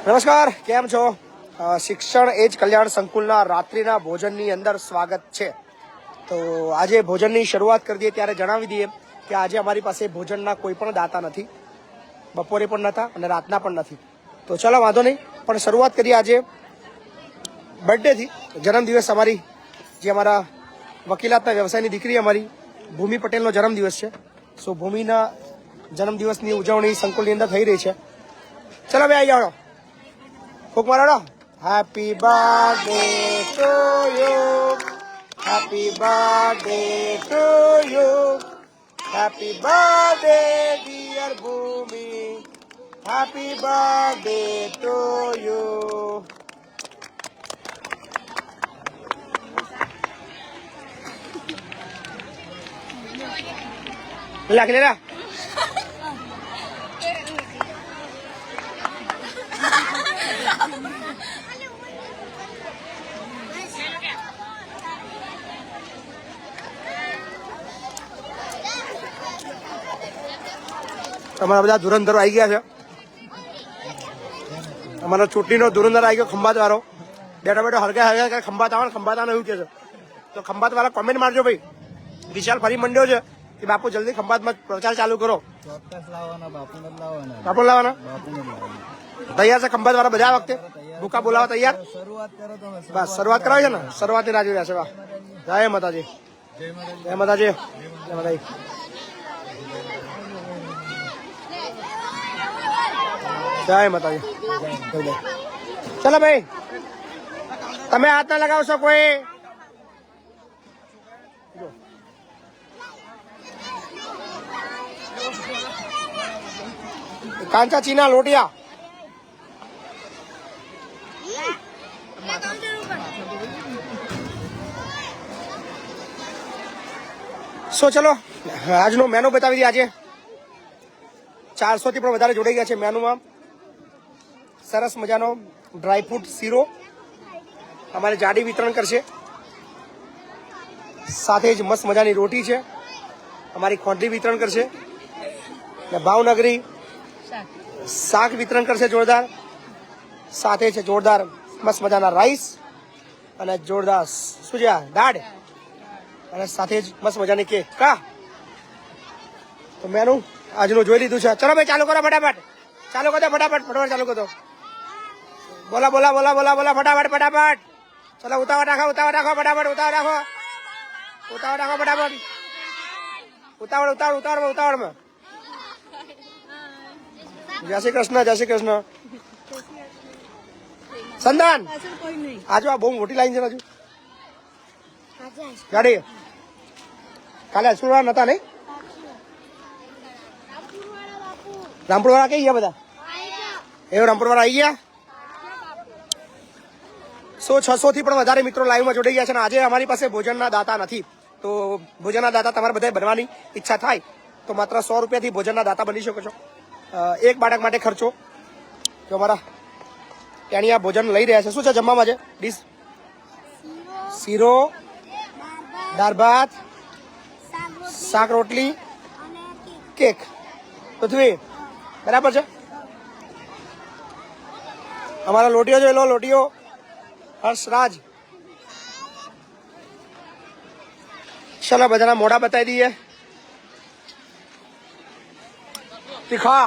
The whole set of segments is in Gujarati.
નમસ્કાર, કેમ છો? શિક્ષણ એ જ કલ્યાણ સંકુલના રાત્રિના ભોજનની અંદર સ્વાગત છે. તો આજે ભોજનની શરૂઆત કરી દઈએ ત્યારે જણાવી દઈએ કે આજે અમારી પાસે ભોજનના કોઈ પણ દાતા નથી, બપોરે પણ નહોતા અને રાતના પણ નથી. તો ચલો વાંધો નહીં, પણ શરૂઆત કરીએ આજે બર્થડેથી. જન્મદિવસ અમારી જે અમારા વકીલાતના વ્યવસાયની દીકરી અમારી ભૂમિ પટેલનો જન્મદિવસ છે. સો ભૂમિના જન્મદિવસની ઉજવણી સંકુલની અંદર થઈ રહી છે. ચલો ભાઈ આવી જાઓ, ફૂક મારો. Happy birthday to you, happy birthday to you, happy birthday dear Bhumi, happy birthday to you. લાગ લેલા તમારા બધા ધુરંધરો આવી ગયા છે. અમારો ચૂંટણીનો ધુરંધર આવી ગયો, ખંભાત વાળો. બેઠો બેઠો હરગા હરગા ખંભાત આવે ને ખંભાત આવે એવું કે છે. તો ખંભાત વાળા કોમેન્ટ મારજો ભાઈ. વિશાલ ફરી મંડ્યો છે કે બાપુ જલ્દી ખંભાતમાં પ્રચાર ચાલુ કરો. બાપુ લાવવાના તૈયાર છે ખંભાત વાળા બધા વખતે ભૂકા બોલાવા તૈયાર. બસ શરૂઆત કરાવી છે ને, શરૂઆતની રાહ જોઈ રહ્યા છે. વાહ, જય માતાજી, જય માતાજી, જય માતાજી. જય માતાજી. ચલો ભાઈ, તમે હાથ ના લગાવશો કોઈ. કાંચા ચીના લોટિયા. સો ચલો આજનો મેનુ બતાવી દઈએ. આજે 400 થી પણ વધારે જોડાઈ ગયા છે મેનુમાં. સરસ મજાનો ડ્રાયફ્રૂટ શીરો અમારે જાડી વિતરણ કરશે. સાથે જ મસ્ત મજાની રોટી છે, અમારી ખોંડલી વિતરણ કરશે. ભાવનગરી શાક વિતરણ કરશે જોરદાર. સાથે છે જોરદાર મસ્ત મજાના રાઈસ અને જોરદાર શું છે દાળ, અને સાથે જ મસ્ત મજાની કેક. કા તો મેનુ આજનું જોઈ લીધું છે. ચલો ભાઈ ચાલુ કરો ફટાફટ, ચાલુ કરો ફટાફટ, ફટાફટ ચાલુ કરો. બોલા બોલા બોલા બોલા બોલા ફટાફટ ફટાફટ. ચલો ઉતાવળ રાખો, ઉતાવળ રાખો, ફટાફટ ઉતાવળ રાખો, ઉતાવળ રાખો ફટાફટ, ઉતાવળ ઉતાવળ ઉતાવળ ઉતાવળમાં. જય શ્રી કૃષ્ણ, જય શ્રી કૃષ્ણ. સંદાન આજુ આ બહુ મોટી લાઈન છે હજુ ગાડી. કાલે અસુરવાળા નતા નહીં? રામપુર વાળા કઈ ગયા બધા? એવું રામપુર વાળા આવી ગયા. 600 થી પણ વધારે મિત્રો લાઈવમાં જોડાઈ ગયા છે. આજે અમારી પાસે ભોજનના દાતા નથી, તો ભોજનના દાતા તમારે બધા બનવાની ઈચ્છા થાય તો માત્ર 100 રૂપિયાથી ભોજનના દાતા બની શકો છો. એક બાળક માટે ખર્ચો. જો અમારા ટેણિયા ભોજન લઈ રહ્યા છે. શું છે જમવામાં? છે ડીશ શીરો, દાળ ભાત, શાક રોટલી, કેક. પૃથ્વી બરાબર છે. અમારા લોટીઓ જોઈ લો, લોટીઓ હર્ષરાજ. ચલો બધાના મોઢા બતાવી દઈએ. તીખા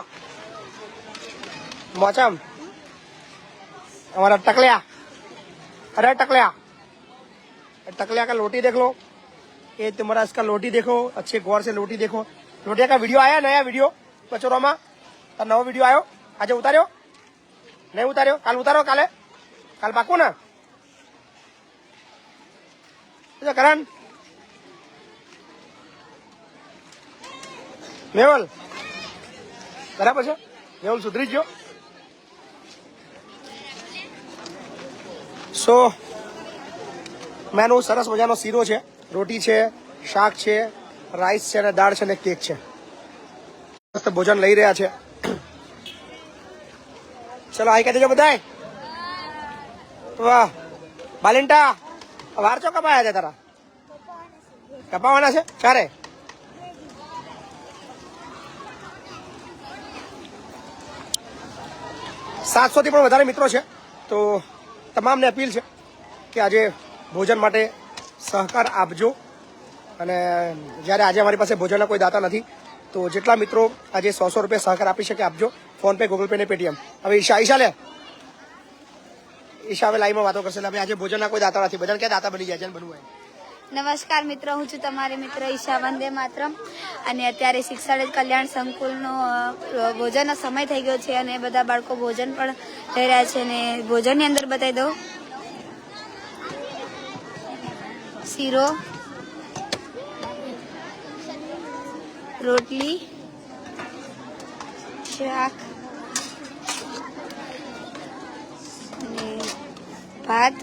मोचम हमारा टकलिया, अरे टकलिया, टकलिया का लोटी देख लो. ये तुम्हारा इसका लोटी देखो, अच्छे गौर से लोटी देखो. लोटिया का वीडियो आया, नया वीडियो बचोरोमा तो नવો वीडियो आयो. आज उतार्यो नहीं उतार्यो? काल उतारो, काले काल पाकू ना. करण મેવલ બરાબર છે. મેવલ સુધરી ગયો. સો મેનુ સરસ મજાનો શીરો છે, રોટી છે, શાક છે, રાઈસ છે અને દાળ છે અને કેક છે. મસ્ત ભોજન લઈ રહ્યા છે. ચલો આઈ કહી દેજો બધાય. વાહ બાલિન્ટા, વાર ચો કપાયા છે તારા? કપાવાના છે ક્યારે? 700થી પણ વધારે મિત્રો છે. તો તમામને અપીલ છે કે આજે ભોજન માટે સહકાર આપજો. અને જ્યારે આજે અમારી પાસે ભોજનના કોઈ દાતા નથી તો જેટલા મિત્રો આજે 100 રૂપિયા સહકાર આપી શકે આપજો. ફોન પે, ગૂગલ પે ને પેટીએમ. હવે ઈશા લે ઈશા હવે લાઈવમાં વાતો કરશે. હવે આજે ભોજનના કોઈ દાતા નથી. ભજન ક્યાં દાતા બની જાય છે બનવું હોય. નમસ્કાર મિત્રો, હું છું તમારી મિત્ર ઈશા. વંદે માતરમ. અને અત્યારે શિક્ષણ કલ્યાણ સંકુલનો ભોજનનો સમય થઈ ગયો છે અને બધા બાળકો ભોજન પણ લઈ રહ્યા છે. અને ભોજનની અંદર બતાવી દઉં શીરો, રોટલી, શાક અને ભાત,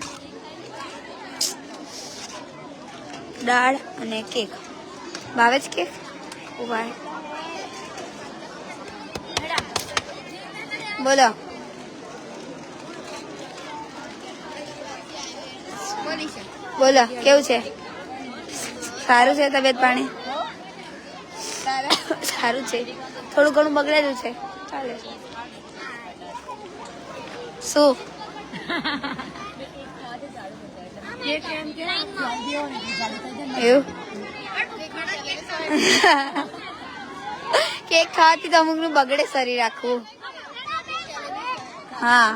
દાળ અને કેક. ભાવે જ કેક? ઉભા બોલો. બોલો કેવું છે? સારું છે તબિયત પાણી? સારું છે. થોડું ઘણું બગડેલું છે, ચાલે. શું એવું? કેક ખાવાથી તો અમુક નું બગડે શરીર આખું. હા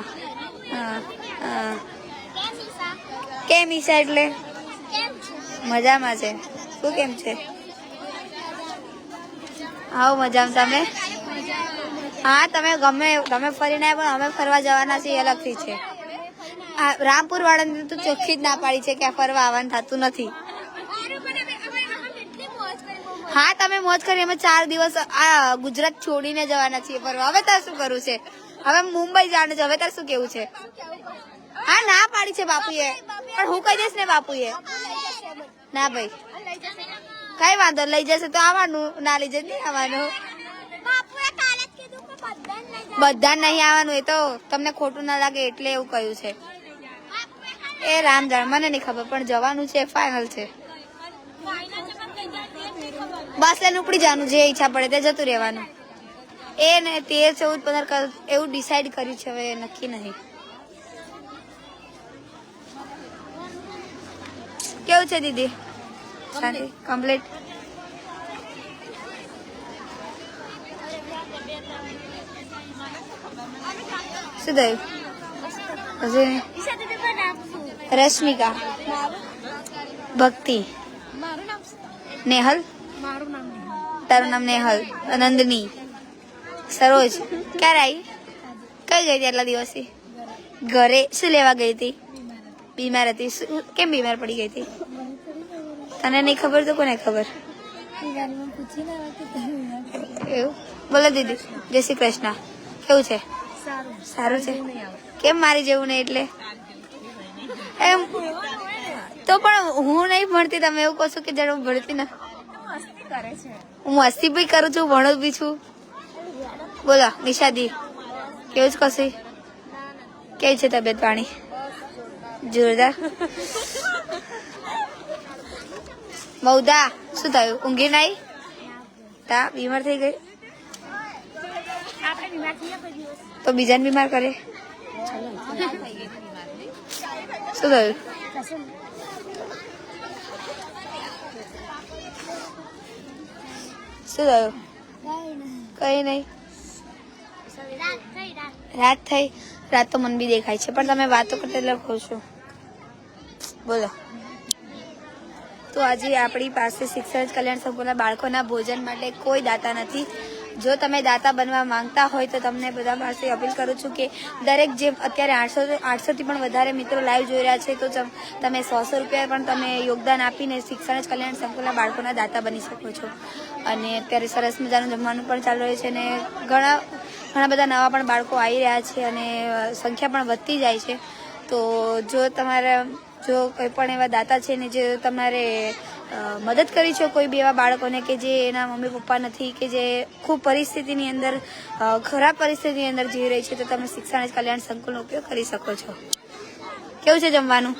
હા હા. કેમ ઈશા? એટલે મજામાં છે. શું કેમ છે? આવો મજામાં. તમે? હા, તમે તમે ફરીને આવ્યા પણ અમે ફરવા જવાના છીએ અલગથી છે. રામપુર વાળાને તો ચોખ્ખી જ ના પાડી છે કે આ ફરવા આવવાનું થતું નથી. હા, તમે મોજ કરી. અમે 4 દિવસ આ ગુજરાત છોડીને જવાના છીએ ફરવા. હવે તાર શું કરવું છે? હવે મુંબઈ જવાનું છે. હવે તાર શું કેવું છે? હા, ના પાડી છે બાપુએ, પણ હું કહી દઈશ ને બાપુએ. ના ભાઈ, કઈ વાંધો. લઈ જશે તો આવવાનું, ના લઈ જશે નહીં આવવાનું. બધા નહીં આવવાનું. એ તો તમને ખોટું ના લાગે એટલે એવું કહ્યું છે. એ રામ જાણ, મને નહીં ખબર, પણ જવાનું છે, ફાઇનલ છે. બસ લઈને ઉપડી જવાનું, જે ઈચ્છા પડે તે જતું રહેવાનું. એ ને 13, 14, 15 એવું ડિસાઈડ કર્યું છે. હવે નક્કી નહીં. કેવું છે દીદી? શાંતિ કમ્પ્લીટ? શું થયું? રશ્મિકા, ભક્તિ, નેહલ. તારું નામ નેહલ. નંદની, સરોજ. ક્યારે આવી? કઈ ગઈ હતી આટલા દિવસથી? ઘરે. શું લેવા ગઈ હતી? બીમાર હતી? કેમ બીમાર પડી ગઈ હતી? તને નહીં ખબર તો કોને ખબર? એવું? બોલો દીદી. જય શ્રી કૃષ્ણ. કેવું છે? સારું છે. કેમ મારી જેવું નહીં? એટલે એમ તો પણ હું નહીં ભણતી. તમે એવું કહો છો કે જયારે હું ભણતી ને. હું મસ્તી બી કરું છું, ભણું બી છું. બોલો નિશાદી, કેવું જ કશું? કેવી છે તબિયત પાણી? જોરદાર. મૌદા, શું થયું? ઊંઘી નહીં? તા બીમાર થઈ ગઈ તો બીજાને બીમાર કરે. શું થયું? શું થયું? કઈ નહીં. રાત થઈ. રાત તો મન બી દેખાય છે, પણ તમે વાતો કરતા એટલે કહું છું. બોલો. તો આજે આપણી પાસે શિક્ષણ કલ્યાણ સંકુલના બાળકોના ભોજન માટે કોઈ દાતા નથી. જો તમે દાતા બનવા માંગતા હોય તો તમને બધા પાસે અપીલ કરું છું કે દરેક જે અત્યારે 800થી પણ વધારે મિત્રો લાઈવ જોઈ રહ્યા છે, તો તમે 100 રૂપિયા પણ તમે યોગદાન આપીને શિક્ષણ કલ્યાણ સંકુલના બાળકોના દાતા બની શકો છો. અને અત્યારે સરસ મજાનું જમવાનું પણ ચાલુ રહ્યું છે અને ઘણા બધા નવા પણ બાળકો આવી રહ્યા છે અને સંખ્યા પણ વધતી જાય છે. તો જો કોઈ પણ એવા દાતા છે ને જે તમારે મદદ કરી છે કોઈ બી એવા બાળકોને કે જે એના મમ્મી પપ્પા નથી, કે જે ખૂબ પરિસ્થિતિની અંદર ખરાબ પરિસ્થિતિની અંદર જીવી રહી છે, તો તમે શિક્ષણ કલ્યાણ સંકુલનો ઉપયોગ કરી શકો છો. કેવું છે જમવાનું?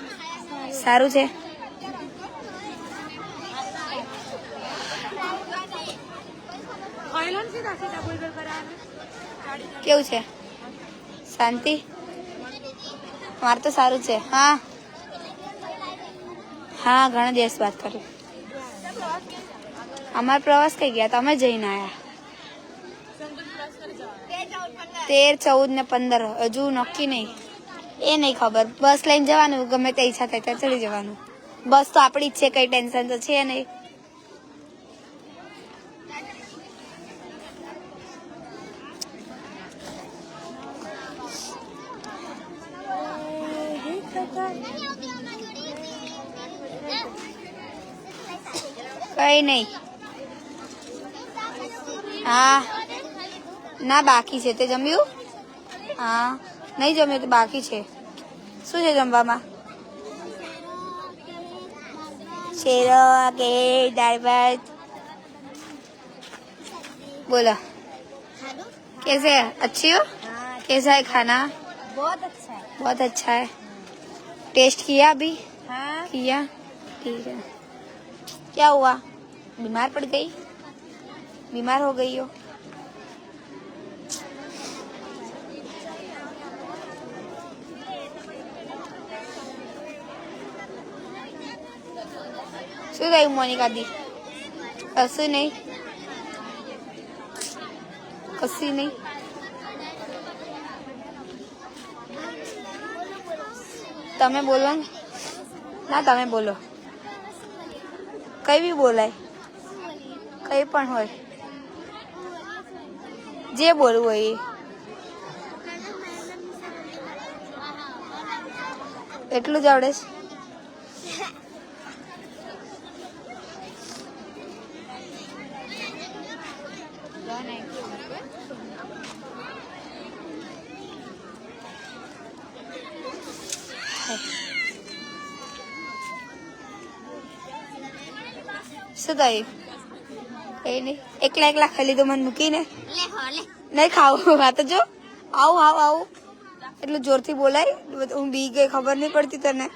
સારું છે. કેવું છે? શાંતિ મારે તો સારું છે. હા હા ઘણા દિવસ વાત કર્યું. અમારો પ્રવાસ કઈ ગયા? તમે જઈને આયા 13, 14 ને 15 હજુ નક્કી નહીં. એ નહીં ખબર. બસ લઈને જવાનું, ગમે તે ઈચ્છા થાય ત્યાં ચડી જવાનું. બસ તો આપણી જ છે, કઈ ટેન્શન તો છે નહીં. કઈ નહીં. હા ના બાકી છે. તે જમ્યું? હા નહીં જમ્યું તો બાકી છે. શું છે જમવામાં? શેરો કે દાળ ભાત. बोला कैसे है? अच्छी हो? कैसा है खाना? बहुत अच्छा है. बहुत अच्छा है. टेस्ट किया अभी? हाँ. किया. ठीक है. क्या हुआ? बीमार पड़ गई? बीमार हो गई हो? શું થયું મોનિકા દી? કશું નહીં. કશું નહીં. તમે બોલો ને. ના તમે બોલો. કઈ બી બોલાય, કઈ પણ હોય, જે બોલવું હોય એ. એટલું જ આવડે છે? શું થયું? કઈ નહીં. એકલા એકલા ખાલી તો મને મૂકીને નહીં ખાવું. આ તો જો આવું આવું આવું એટલું જોરથી બોલાય. હું બી ગઈ, ખબર નહીં પડતી તને.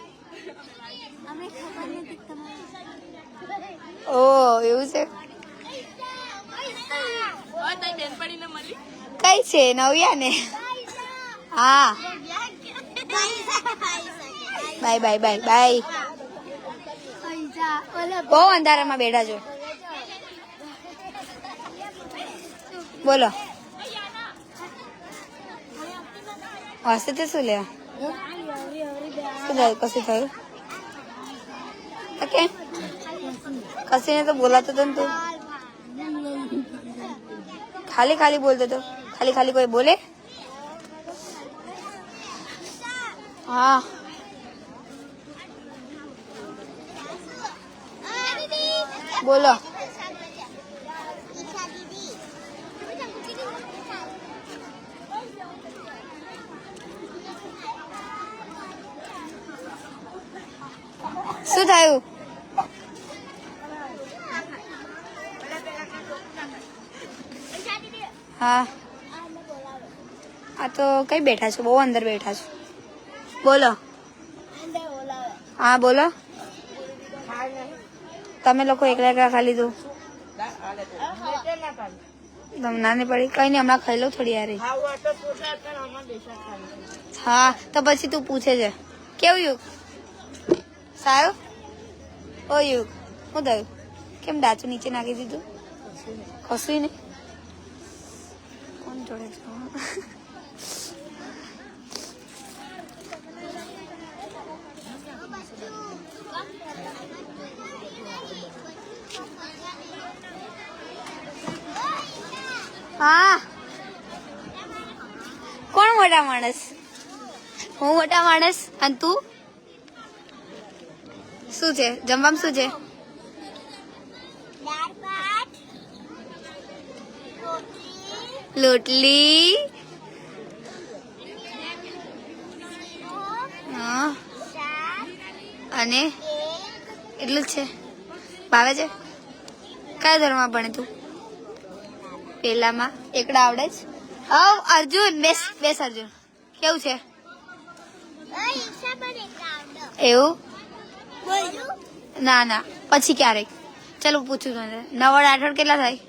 ઓ એવું છે. કઈ છે? નવ્યા ને. હા બાય બાય બાય બાય. બહુ અંધારામાં બેઠા છો. બોલો હશે તે શું લેવા? શું થયું? કશું થયું? ઓકે કશી ને તો બોલાતો હતો ને તું. ખાલી ખાલી બોલતો હતો. ખાલી ખાલી કોઈ બોલે? હા બોલો. શું થયું? હા આ તો કઈ બેઠા છો? બહુ અંદર બેઠા છો. બોલો. હા બોલો. તમે લોકો એકલા એકલા ખા લીધું? તમને ના નહીં પડી? કઈ નહીં, હમણાં ખાઈ લો થોડી યાર. હા તો પછી તું પૂછે છે કેવું યુગ સારું? ઓ યુગ શું થયું? કેમ ડાચું નીચે નાખી દીધું? કશું નહીં. કોણ જોડે છે? હા કોણ મોટા માણસ? હું મોટા માણસ. અને તું શું છે જમવામાં? શું છે? લોટલી. હા અને એટલું જ છે? ભાવે છે? કયા ધર્મમાં ભણે તું? પેલામાં. એકડા આવડે છે? હવ અર્જુન બેસ બેસ. અર્જુન કેવું છે? એવું? ના ના પછી ક્યારેક. ચાલો પૂછું તને. 9 અને 8 કેટલા થાય?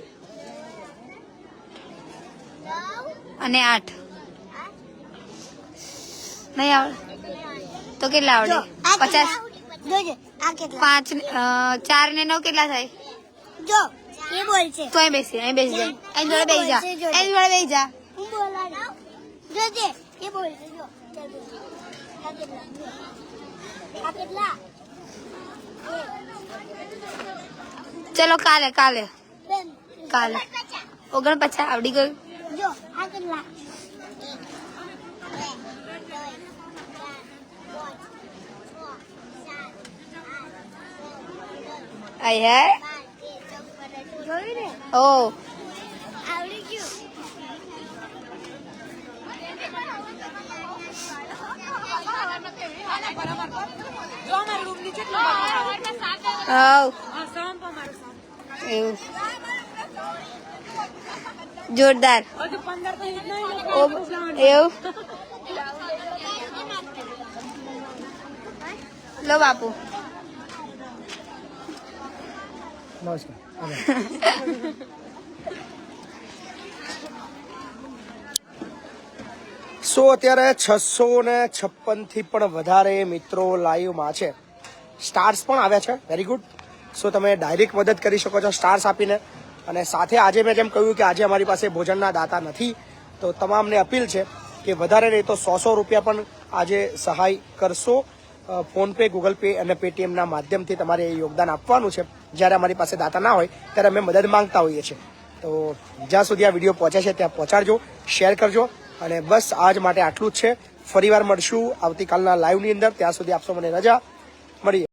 અને 8 નહીં આવડે તો કેટલા આવડે? 50. જોજે આ કેટલા 5 4 ને 9 કેટલા થાય? જો એ બોલ છે તો અહીં બેસી જાય. અહીં જોડે બેસી જા. અહીં જોડે બેસી જા. હું બોલાડું જોજે એ બોલ છે જો ચાલ બોલ. આ કેટલા ચલો કાલે બેન 49 આવડી ગયું. જો આ કેટલા આઈ હે જોયું ને ઓ આવડી ગયું એવું જોરદાર. એવું લો બાપુ. નમસ્કાર. સો અત્યારે 656 થી પણ વધારે મિત્રો લાઈવમાં છે. સ્ટાર્સ પણ આવ્યા છે. Very good. સો તમે ડાયરેક્ટ મદદ કરી શકો છો સ્ટાર્સ આપીને. અને સાથે આજે મેં જેમ કહ્યું કે આજે અમારી પાસે ભોજનના દાતા નથી, તો તમામને અપીલ છે કે વધારે નહીં તો 100 રૂપિયા પણ આજે સહાય કરશો. ફોનપે, ગૂગલ પે અને પેટીએમના માધ્યમથી તમારે યોગદાન આપવાનું છે. જ્યારે અમારી પાસે દાતા ના હોય ત્યારે અમે મદદ માંગતા હોઈએ છીએ. તો જ્યાં સુધી આ વિડીયો પહોંચે છે ત્યાં પહોંચાડજો, શેર કરજો. અને બસ આજ માટે આટલું જ છે. ફરીવાર મળશું આવતીકાલના લાઈવની અંદર. ત્યાં સુધી આપશો મને રજા. મળીએ.